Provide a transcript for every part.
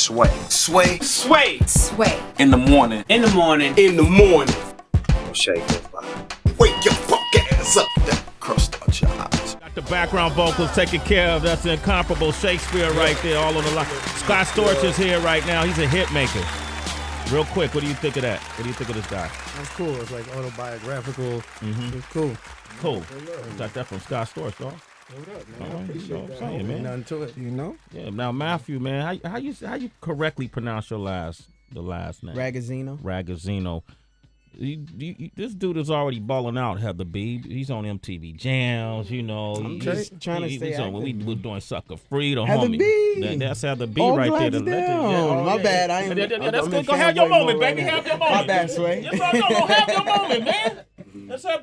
Sway. Sway. Sway. Sway. In the morning. In the morning. In the morning. Shake goes by. Wake your punk ass up. That crust out your eyes. Got the background vocals taken care of. That's incomparable Shakespeare right there, all on the line. Scott Storch is here right now. He's a hit maker. Real quick, what do you think of that? What do you think of this guy? That's cool. It's like autobiographical. Mm-hmm. It's cool. Cool. Got that from Scott Storch, dog. Hold up, man. All I right, appreciate you know what that. I'm saying, man. Nothing to it, you know? Yeah. Now, Maffew, man, how you correctly pronounce your last name? Ragazino. Ragazino. This dude is already balling out, Heather B. He's on MTV Jams, you know. I'm just trying to stay active. We doing Sucker Free, the Heather homie. B. That's Heather B All right there. My bad. I ain't. That's good. Go have your moment, baby. Have your moment. My bad, Sway. Yes, I know. Have your moment, man.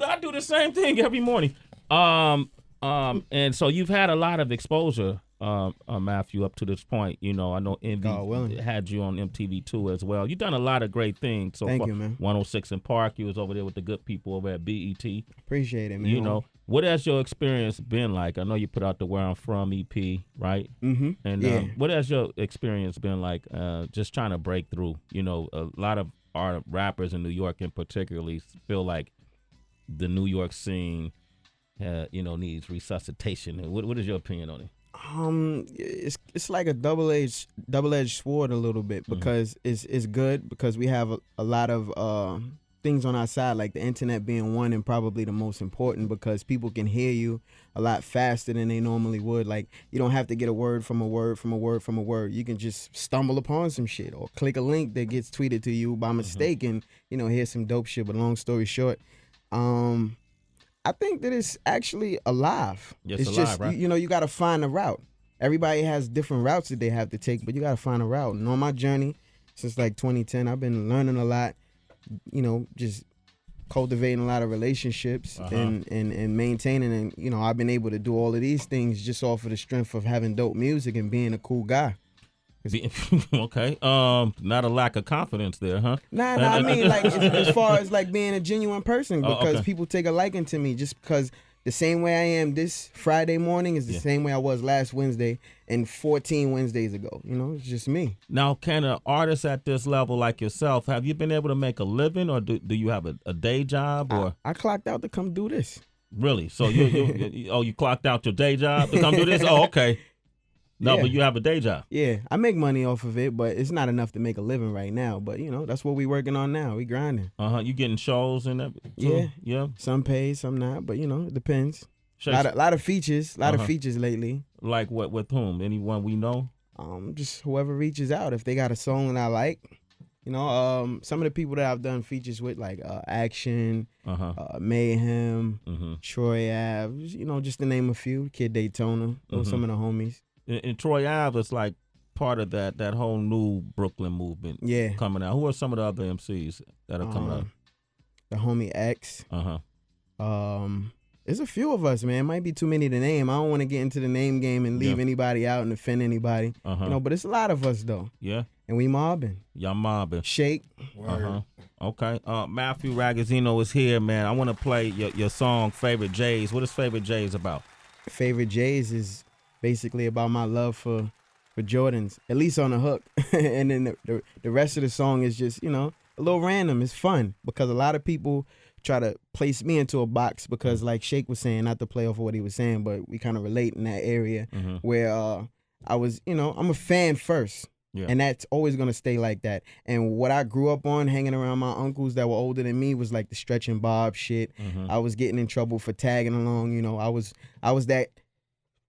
I do the same thing every morning. And so you've had a lot of exposure, Maffew, up to this point. You know, I know Envy had you on MTV too as well. You've done a lot of great things so Thank far. you, man. 106 in Park. You was over there with the good people over at BET. Appreciate it, man. You know, what has your experience been like? I know you put out the Where I'm From EP, right? Mm-hmm. And what has your experience been like just trying to break through? You know, a lot of our rappers in New York in particularly feel like the New York scene needs resuscitation. What is your opinion on it? It's like a double-edged sword a little bit because it's good because we have a lot of things on our side, like the internet being one and probably the most important because people can hear you a lot faster than they normally would. Like you don't have to get a word from a word from a word from a word. You can just stumble upon some shit or click a link that gets tweeted to you by mistake and hear some dope shit. But long story short, I think that it's actually alive. Yes, it's alive, just, right? you got to find a route. Everybody has different routes that they have to take, but you got to find a route. And on my journey since like 2010, I've been learning a lot, just cultivating a lot of relationships and maintaining. And, I've been able to do all of these things just off of the strength of having dope music and being a cool guy. Okay. Not a lack of confidence there, huh? Nah, I mean, like, as far as, like, being a genuine person, because people take a liking to me just because the same way I am this Friday morning is the same way I was last Wednesday and 14 Wednesdays ago. It's just me. Now, can an artist at this level like yourself, have you been able to make a living or do you have a day job? Or I clocked out to come do this. Really? So, you clocked out your day job to come do this? Oh, okay. No, but you have a day job. Yeah, I make money off of it, but it's not enough to make a living right now. But, that's what we working on now. We grinding. You getting shows and that? Yeah. Some paid, some not, but, it depends. A lot of features. Of features lately. Like what? With whom? Anyone we know? Just whoever reaches out. If they got a song that I like. Some of the people that I've done features with, like Action, Mayhem, Troy Ave, just to name a few. Kid Daytona. Those some of the homies. And Troy Ave is like part of that whole new Brooklyn movement coming out. Who are some of the other MCs that are coming out? The homie X. There's a few of us, man. It might be too many to name. I don't want to get into the name game and leave anybody out and offend anybody. But it's a lot of us though. Yeah. And we mobbing. Y'all mobbing. Shake. Okay. Maffew Ragazino is here, man. I want to play your song Favorite J's. What is Favorite J's about? Favorite J's is basically about my love for Jordans, at least on the hook. And then the rest of the song is just, a little random. It's fun because a lot of people try to place me into a box because like Shake was saying, not to play off of what he was saying, but we kind of relate in that area where I was, I'm a fan first. Yeah. And that's always going to stay like that. And what I grew up on, hanging around my uncles that were older than me, was like the Stretch and Bob shit. I was getting in trouble for tagging along. I was that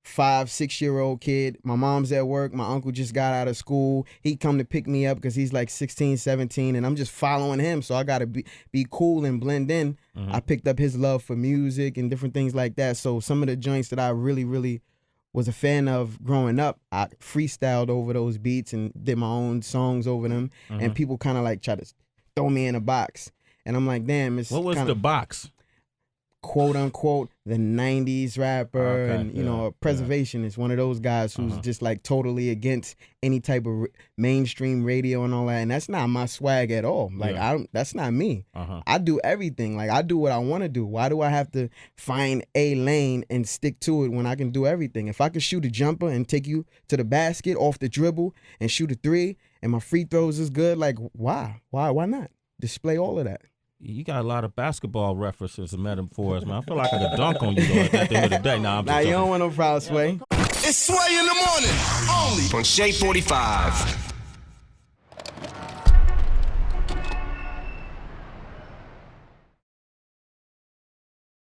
5-6-year-old kid. My mom's at work. My uncle just got out of school. He come to pick me up because he's like 16, 17, and I'm just following him. So I got to be cool and blend in. I picked up his love for music and different things like that. So some of the joints that I really, really was a fan of growing up, I freestyled over those beats and did my own songs over them. And people kind of like try to throw me in a box. And I'm like, damn, it's what was the box? Quote unquote the 90s rapper and a preservationist, one of those guys who's just like totally against any type of mainstream radio and all that, and that's not my swag at all. Like that's not me. I do everything. Like I do what I want to do. Why do I have to find a lane and stick to it when I can do everything? If I can shoot a jumper and take you to the basket off the dribble and shoot a three and my free throws is good. Like, why not display all of that? You got a lot of basketball references and metaphors, man. I feel like I could dunk on you though, at the end of the day. Nah, I'm just Nah, you joking. don't want no proud Sway. It's Sway in the morning, only On Shea 45.